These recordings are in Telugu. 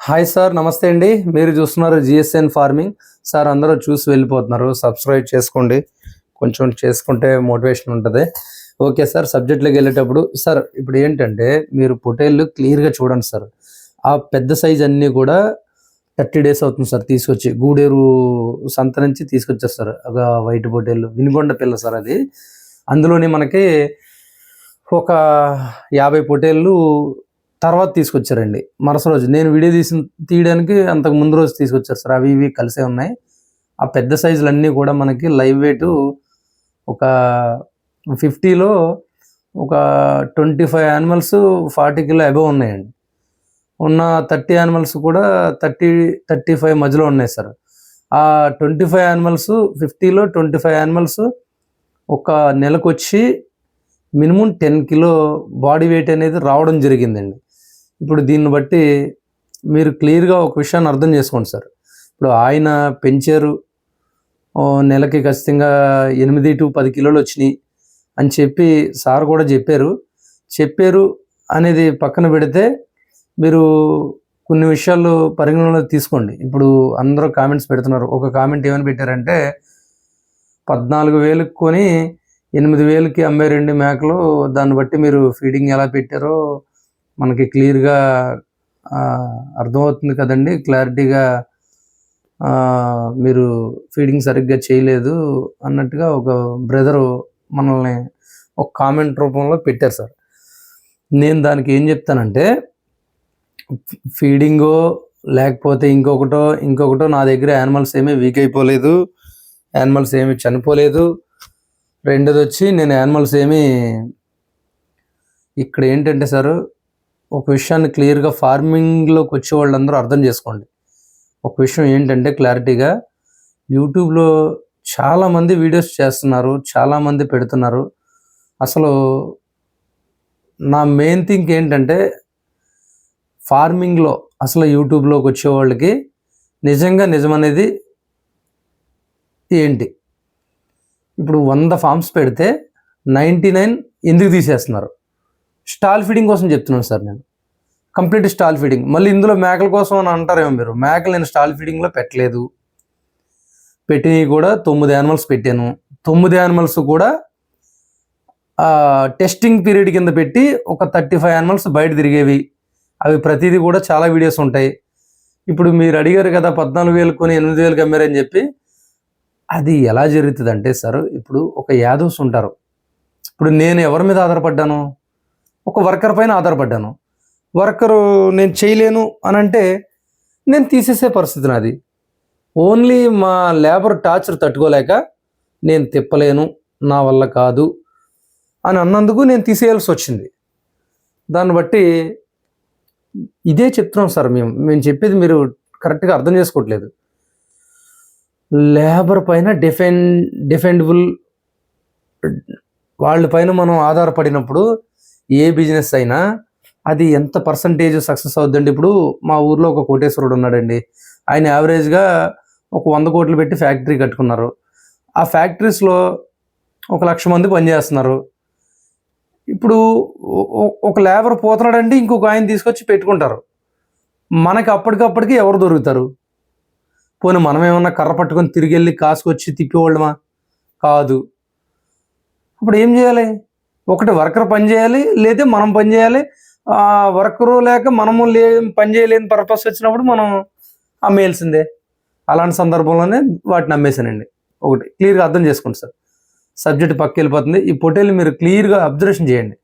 హాయ్ సార్, నమస్తే అండి. మీరు చూస్తున్నారు జిఎస్ఎన్ ఫార్మింగ్. సార్ అందరూ చూసి వెళ్ళిపోతున్నారు. సబ్స్క్రైబ్ చేసుకోండి, కొంచెం చేసుకుంటే మోటివేషన్ ఉంటుంది. ఓకే సార్, సబ్జెక్ట్లోకి వెళ్ళేటప్పుడు సార్ ఇప్పుడు ఏంటంటే మీరు పొటేళ్ళు క్లియర్గా చూడండి సార్. ఆ పెద్ద సైజ్ అన్నీ కూడా 30 days అవుతుంది సార్ తీసుకొచ్చి. గూడేరు సంత నుంచి తీసుకొచ్చారు సార్ ఒక వైట్ పొటేళ్ళు, వినుగొండ పిల్ల సార్ అది. అందులోని మనకి ఒక 50 పొటేళ్ళు తర్వాత తీసుకొచ్చారండి. మరుస రోజు నేను వీడియో తీయడానికి అంతకు ముందు రోజు తీసుకొచ్చారు సార్. అవి ఇవి కలిసే ఉన్నాయి. ఆ పెద్ద సైజులు అన్నీ కూడా మనకి లైవ్ వెయిట్ ఒక 50లో ఒక 25 యానిమల్స్ 40 kg అబవ్ ఉన్నాయండి. ఉన్న 30 యానిమల్స్ కూడా 30-35 మధ్యలో ఉన్నాయి సార్. ఆ 25 యానిమల్స్ 50లో 25 యానిమల్స్ ఒక నెలకు వచ్చి మినిమం 10 kg బాడీ వెయిట్ అనేది రావడం జరిగిందండి. ఇప్పుడు దీన్ని బట్టి మీరు క్లియర్గా ఒక విషయాన్ని అర్థం చేసుకోండి సార్. ఇప్పుడు ఆయన పెంచారు, నెలకి ఖచ్చితంగా 8-10 కిలోలు వచ్చినాయి అని చెప్పి సార్ కూడా చెప్పారు అనేది పక్కన పెడితే మీరు కొన్ని విషయాలు పరిగణనలో తీసుకోండి. ఇప్పుడు అందరూ కామెంట్స్ పెడుతున్నారు. ఒక కామెంట్ ఏమని పెట్టారంటే 14,000 కొని 8,000కి అమ్మారండి మేకలు. దాన్ని బట్టి మీరు ఫీడింగ్ ఎలా పెట్టారో మనకి క్లియర్గా అర్థమవుతుంది కదండి. క్లారిటీగా మీరు ఫీడింగ్ సరిగ్గా చేయలేదు అన్నట్టుగా ఒక బ్రదరు మనల్ని ఒక కామెంట్ రూపంలో పెట్టారు సార్. నేను దానికి ఏం చెప్తానంటే, ఫీడింగో లేకపోతే ఇంకొకటో నా దగ్గర యానిమల్స్ ఏమీ వీక్ అయిపోలేదు, యానిమల్స్ ఏమీ చనిపోలేదు. రెండోది వచ్చి నేను యానిమల్స్ ఏమీ ఇక్కడ ఏంటంటే సార్, ఒక విషయాన్ని క్లియర్గా ఫార్మింగ్లోకి వచ్చే వాళ్ళందరూ అర్థం చేసుకోండి. ఒక విషయం ఏంటంటే క్లారిటీగా యూట్యూబ్లో చాలామంది వీడియోస్ చేస్తున్నారు, చాలామంది పెడుతున్నారు. అసలు నా మెయిన్ థింగ్ ఏంటంటే ఫార్మింగ్లో అసలు యూట్యూబ్లోకి వచ్చే వాళ్ళకి నిజమనేది ఏంటి? ఇప్పుడు 100 ఫార్మ్స్ పెడితే 99 ఎందుకు తీసేస్తున్నారు? స్టాల్ ఫీడింగ్ కోసం చెప్తున్నాను సార్. నేను కంప్లీట్ స్టాల్ ఫీడింగ్. మళ్ళీ ఇందులో మేకల కోసం అని అంటారేమో మీరు. మేకలు నేను స్టాల్ ఫీడింగ్లో పెట్టలేదు. పెట్టినవి కూడా 9 యానిమల్స్ పెట్టాను. 9 యానిమల్స్ కూడా టెస్టింగ్ పీరియడ్ కింద పెట్టి ఒక 35 యానిమల్స్ బయట తిరిగేవి. అవి ప్రతిదీ కూడా చాలా వీడియోస్ ఉంటాయి. ఇప్పుడు మీరు అడిగారు కదా 14,000 కొని 8,000కి అమ్మారని చెప్పి. అది ఎలా జరుగుతుందంటే సార్, ఇప్పుడు ఒక యాదవ్స్ ఉంటారు. ఇప్పుడు నేను ఎవరి మీద ఆధారపడ్డాను? ఒక వర్కర్ పైన ఆధారపడ్డాను. వర్కరు నేను చేయలేను అని అంటే నేను తీసేసే పరిస్థితి నాది. ఓన్లీ మా లేబర్ టార్చర్ తట్టుకోలేక నేను తిప్పలేను, నా వల్ల కాదు అని అన్నందుకు నేను తీసేయాల్సి వచ్చింది. దాన్ని బట్టి ఇదే చెప్తున్నాం సార్. మేము చెప్పేది మీరు కరెక్ట్గా అర్థం చేసుకోవట్లేదు. లేబర్ పైన డిఫెండబుల్ వాళ్ళ పైన మనం ఆధారపడినప్పుడు ఏ బిజినెస్ అయినా అది ఎంత పర్సంటేజ్ సక్సెస్ అవుద్దండి. ఇప్పుడు మా ఊర్లో ఒక కోటేశ్వరుడు ఉన్నాడండి. ఆయన యావరేజ్గా ఒక 100 కోట్లు పెట్టి ఫ్యాక్టరీ కట్టుకున్నారు. ఆ ఫ్యాక్టరీస్లో 1,00,000 మంది పనిచేస్తున్నారు. ఇప్పుడు ఒక లేబర్ పోతున్నాడంటే ఇంకొక ఆయన తీసుకొచ్చి పెట్టుకుంటారు. మనకి అప్పటికప్పటికి ఎవరు దొరుకుతారు? పోనీ మనం ఏమన్నా కర్ర పట్టుకొని తిరిగి వెళ్ళి కాసుకొచ్చి తిప్పేవాళ్ళమా? కాదు. అప్పుడు ఏం చేయాలి? ఒకటి వర్కర్ పని చేయాలి, లేదా మనం పని చేయాలి. వర్కరు లేక మనము పని చేయలేని పర్పస్ వచ్చినప్పుడు మనం అమ్మేయాల్సిందే. అలాంటి సందర్భంలోనే వాటిని అమ్మేశానండి. ఒకటి క్లియర్గా అర్థం చేసుకోండి సార్. సబ్జెక్ట్ పక్క వెళ్ళిపోతుంది. ఈ పొటేలు మీరు క్లియర్గా అబ్జర్వేషన్ చేయండి.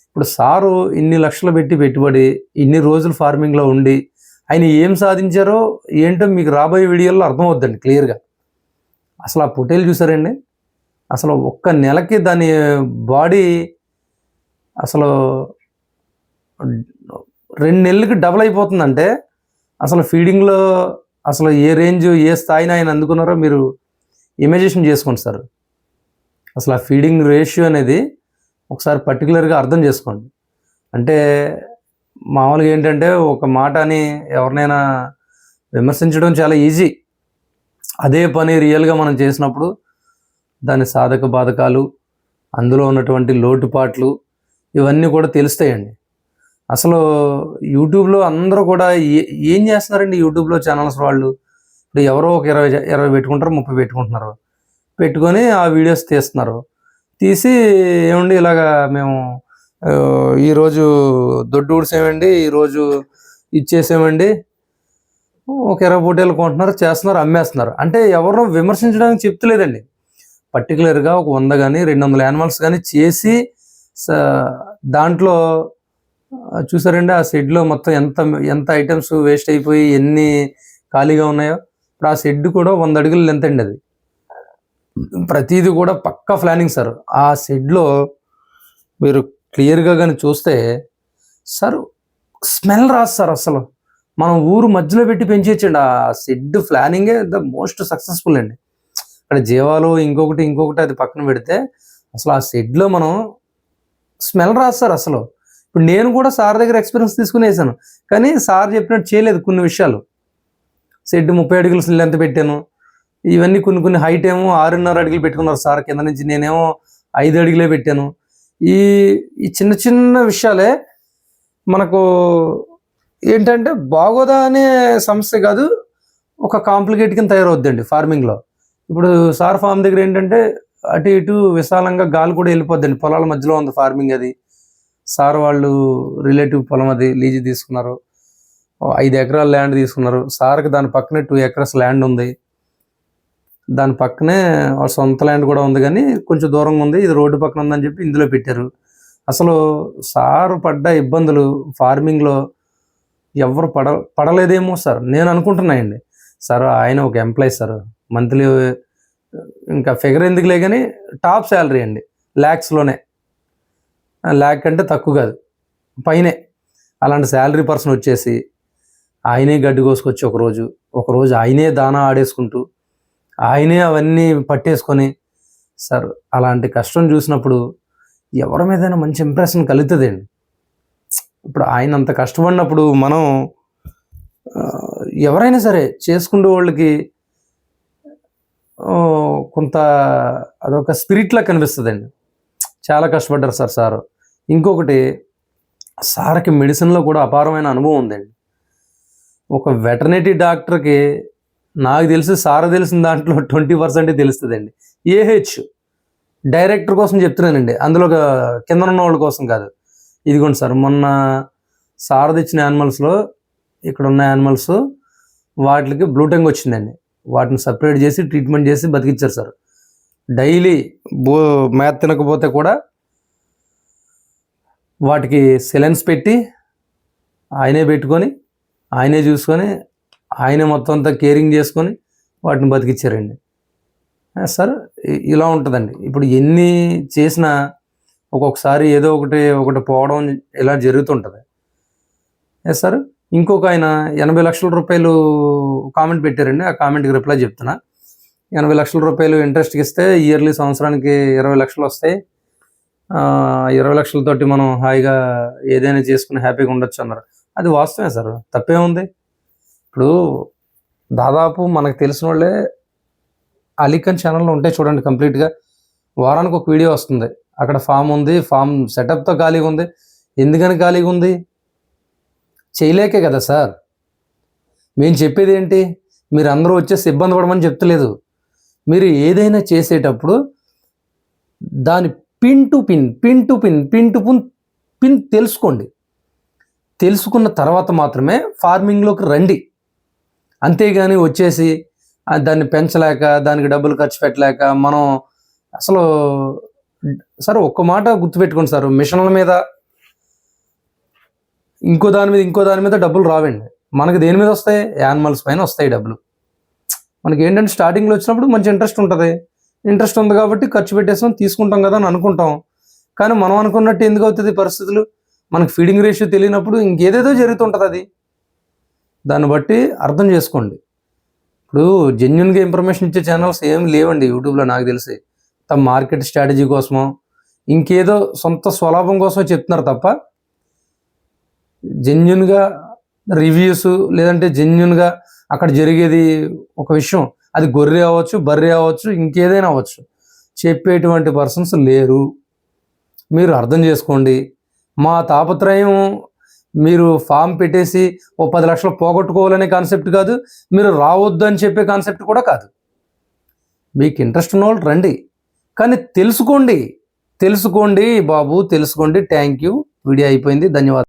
ఇప్పుడు సారు ఇన్ని లక్షలు పెట్టి పెట్టుబడి ఇన్ని రోజులు ఫార్మింగ్లో ఉండి ఆయన ఏం సాధించారో ఏంటో మీకు రాబోయే వీడియోలో అర్థమవుద్దండి క్లియర్గా. అసలు ఆ పొటేలు చూసారండి, అసలు ఒక్క నెలకి దాని బాడీ అసలు 2 నెలలకి డబుల్ అయిపోతుందంటే అసలు ఫీడింగ్లో అసలు ఏ రేంజ్ ఏ స్థాయిని ఆయన అందుకున్నారో మీరు ఇమాజినేషన్ చేసుకోండి సార్. అసలు ఆ ఫీడింగ్ రేషియో అనేది ఒకసారి పర్టికులర్గా అర్థం చేసుకోండి. అంటే మామూలుగా ఏంటంటే ఒక మాట అని ఎవరినైనా విమర్శించడం చాలా ఈజీ. అదే పని రియల్గా మనం చేసినప్పుడు దాని సాధక బాధకాలు, అందులో ఉన్నటువంటి లోటుపాట్లు ఇవన్నీ కూడా తెలుస్తాయండి. అసలు యూట్యూబ్లో అందరూ కూడా ఏం చేస్తున్నారండి యూట్యూబ్లో ఛానల్స్ వాళ్ళు? ఇప్పుడు ఎవరో ఒక 20 పెట్టుకుంటారు, 30 పెట్టుకుంటున్నారు. పెట్టుకొని ఆ వీడియోస్ తీస్తున్నారు. తీసి ఏమండి ఇలాగా మేము ఈరోజు దొడ్డు ఊడ్చేమండి, ఈరోజు ఇచ్చేసామండి, ఒక 20 పూటలు కొంటున్నారు, చేస్తున్నారు, అమ్మేస్తున్నారు. అంటే ఎవరినో విమర్శించడానికి చెప్తలేదండి. పర్టికులర్గా ఒక 100 కానీ 200 యానిమల్స్ కానీ చేసి దాంట్లో చూసారండి ఆ షెడ్లో మొత్తం ఎంత ఎంత ఐటమ్స్ వేస్ట్ అయిపోయి ఎన్ని ఖాళీగా ఉన్నాయో. ఇప్పుడు ఆ షెడ్ కూడా 100 అడుగులు లెంత్ అండి. అది ప్రతిదీ కూడా పక్కా ప్లానింగ్ సార్. ఆ షెడ్లో మీరు క్లియర్గా కానీ చూస్తే సార్ స్మెల్ రాదు సార్. అసలు మనం ఊరు మధ్యలో పెట్టి పెంచేయచ్చండి. ఆ షెడ్ ప్లానింగే ద మోస్ట్ సక్సెస్ఫుల్ అండి. అక్కడ జీవాలు ఇంకొకటి అది పక్కన పెడితే అసలు ఆ షెడ్లో మనం స్మెల్ రాదు సార్. అసలు ఇప్పుడు నేను కూడా సార్ దగ్గర ఎక్స్పీరియన్స్ తీసుకుని వేసాను, కానీ సార్ చెప్పినట్టు చేయలేదు కొన్ని విషయాలు. షెడ్ 30 అడుగులు లెంత్ పెట్టాను, ఇవన్నీ కొన్ని హైట్ ఏమో 6.5 అడుగులు పెట్టుకున్నారు సార్ కింద నుంచి, నేనేమో 5 అడుగులే పెట్టాను. ఈ చిన్న చిన్న విషయాలే మనకు ఏంటంటే బాగోదా అనే సమస్య కాదు, ఒక కాంప్లికేట్ కింద తయారవుద్దండి ఫార్మింగ్లో. ఇప్పుడు సార్ ఫామ్ దగ్గర ఏంటంటే అటు ఇటు విశాలంగా గాలి కూడా వెళ్ళిపోద్దండి. పొలాల మధ్యలో ఉంది ఫార్మింగ్. అది సార్ వాళ్ళు రిలేటివ్ పొలం, అది లీజు తీసుకున్నారు. 5 ఎకరాల ల్యాండ్ తీసుకున్నారు సార్కి. దాని పక్కనే 2 ఎకరాస్ ల్యాండ్ ఉంది. దాని పక్కనే సొంత ల్యాండ్ కూడా ఉంది, కానీ కొంచెం దూరంగా ఉంది. ఇది రోడ్డు పక్కన ఉందని చెప్పి ఇందులో పెట్టారు. అసలు సార్ పడ్డ ఇబ్బందులు ఫార్మింగ్లో ఎవరు పడలేదేమో సార్ నేను అనుకుంటున్నాయండి. సార్ ఆయన ఒక ఎంప్లాయీ సార్, మంత్లీ ఇంకా ఫిగర్ ఎందుకులే కానీ టాప్ శాలరీ అండి, ల్యాక్స్లోనే. ల్యాక్ కంటే తక్కువ కాదు, పైనే. అలాంటి శాలరీ పర్సన్ వచ్చేసి ఆయనే గడ్డి కోసుకొచ్చి ఒకరోజు ఆయనే దానా ఆడేసుకుంటూ ఆయనే అవన్నీ పట్టేసుకొని సార్, అలాంటి కష్టం చూసినప్పుడు ఎవరి మీదైనా మంచి ఇంప్రెషన్ కలుగుతుందండి. ఇప్పుడు ఆయన అంత కష్టపడినప్పుడు మనం ఎవరైనా సరే చేసుకునే వాళ్ళకి కొంత అదొక స్పిరిట్లా కనిపిస్తుందండి. చాలా కష్టపడ్డారు సార్ సారు. ఇంకొకటి, సార్కి మెడిసిన్లో కూడా అపారమైన అనుభవం ఉందండి. ఒక వెటర్నరీ డాక్టర్కి నాకు తెలిసి సార్ తెలిసిన దాంట్లో 20% తెలుస్తుందండి. ఏహెచ్ డైరెక్టర్ కోసం చెప్తున్నానండి, అందులో కింద ఉన్న వాళ్ళ కోసం కాదు. ఇదిగోండి సార్, మొన్న సార్ తెచ్చిన యానిమల్స్లో ఇక్కడ ఉన్న యానిమల్స్ వాటికి బ్లూటంగ్ వచ్చిందండి. వాటిని సపరేట్ చేసి ట్రీట్మెంట్ చేసి బతికిచ్చారు సార్. డైలీ మేత తినకపోతే కూడా వాటికి సెలెన్స్ పెట్టి ఆయనే పెట్టుకొని ఆయనే చూసుకొని ఆయనే మొత్తం అంతా కేరింగ్ చేసుకొని వాటిని బతికిచ్చారండి. సార్ ఇలా ఉంటుందండి. ఇప్పుడు ఎన్ని చేసినా ఒక్కొక్కసారి ఏదో ఒకటి పోవడం ఇలా జరుగుతుంటుంది. సార్ ఇంకొక ఆయన 80 లక్షల రూపాయలు కామెంట్ పెట్టారండి. ఆ కామెంట్కి రిప్లై చెప్తున్నా. 80 లక్షల రూపాయలు ఇంట్రెస్ట్కి ఇస్తే ఇయర్లీ సంవత్సరానికి 20 లక్షలు వస్తాయి. 20 లక్షలతోటి మనం హాయిగా ఏదైనా చేసుకుని హ్యాపీగా ఉండొచ్చు అన్నారు. అది వాస్తవమే సార్, తప్పే ఉంది. ఇప్పుడు దాదాపు మనకు తెలిసిన వాళ్ళే అలీఖాన్ ఛానల్లో ఉంటాయి చూడండి, కంప్లీట్గా వారానికి ఒక వీడియో వస్తుంది. అక్కడ ఫామ్ ఉంది, ఫామ్ సెటప్తో ఖాళీగా ఉంది. ఎందుకని ఖాళీగా ఉంది? చేయలేకే కదా సార్. మేము చెప్పేది ఏంటి, మీరు అందరూ వచ్చేసి ఇబ్బంది పడమని చెప్తలేదు. మీరు ఏదైనా చేసేటప్పుడు దాని పిన్ టు పిన్ తెలుసుకోండి. తెలుసుకున్న తర్వాత మాత్రమే ఫార్మింగ్లోకి రండి. అంతేగాని వచ్చేసి దాన్ని పెంచలేక దానికి డబ్బులు ఖర్చు పెట్టలేక మనం అసలు సార్ ఒక్క మాట గుర్తుపెట్టుకోండి సార్, మిషన్ల మీద ఇంకో దాని మీద డబ్బులు రావండి. మనకి దేని మీద వస్తాయి? యానిమల్స్ పైన వస్తాయి డబ్బులు. మనకి ఏంటంటే స్టార్టింగ్లో వచ్చినప్పుడు మంచి ఇంట్రెస్ట్ ఉంటుంది. ఇంట్రెస్ట్ ఉంది కాబట్టి ఖర్చు పెట్టేసాం, తీసుకుంటాం కదా అని అనుకుంటాం. కానీ మనం అనుకున్నట్టు ఎందుకు అవుతుంది పరిస్థితులు? మనకు ఫీడింగ్ రేషియో తెలియనప్పుడు ఇంకేదేదో జరుగుతుంటుంది. అది దాన్ని బట్టి అర్థం చేసుకోండి. ఇప్పుడు జెన్యున్గా ఇన్ఫర్మేషన్ ఇచ్చే ఛానల్స్ ఏం లేవండి యూట్యూబ్లో నాకు తెలిసి. తమ మార్కెట్ స్ట్రాటజీ కోసమో ఇంకేదో సొంత స్వలాభం కోసమో చెప్తున్నారు తప్ప జెన్యున్గా రివ్యూస్ లేదంటే జెన్యున్గా అక్కడ జరిగేది ఒక విషయం, అది గొర్రె అవ్వచ్చు, బర్రె అవ్వచ్చు, ఇంకేదైనా అవ్వచ్చు, చెప్పేటువంటి పర్సన్స్ లేరు. మీరు అర్థం చేసుకోండి. మా తాపత్రయం మీరు ఫామ్ పెట్టేసి ఓ 10 లక్షలు పోగొట్టుకోవాలనే కాన్సెప్ట్ కాదు, మీరు రావద్దు అని చెప్పే కాన్సెప్ట్ కూడా కాదు. మీకు ఇంట్రెస్ట్ ఉన్న వాళ్ళు రండి, కానీ తెలుసుకోండి బాబు, తెలుసుకోండి. Thank you. వీడియో అయిపోయింది. ధన్యవాదాలు.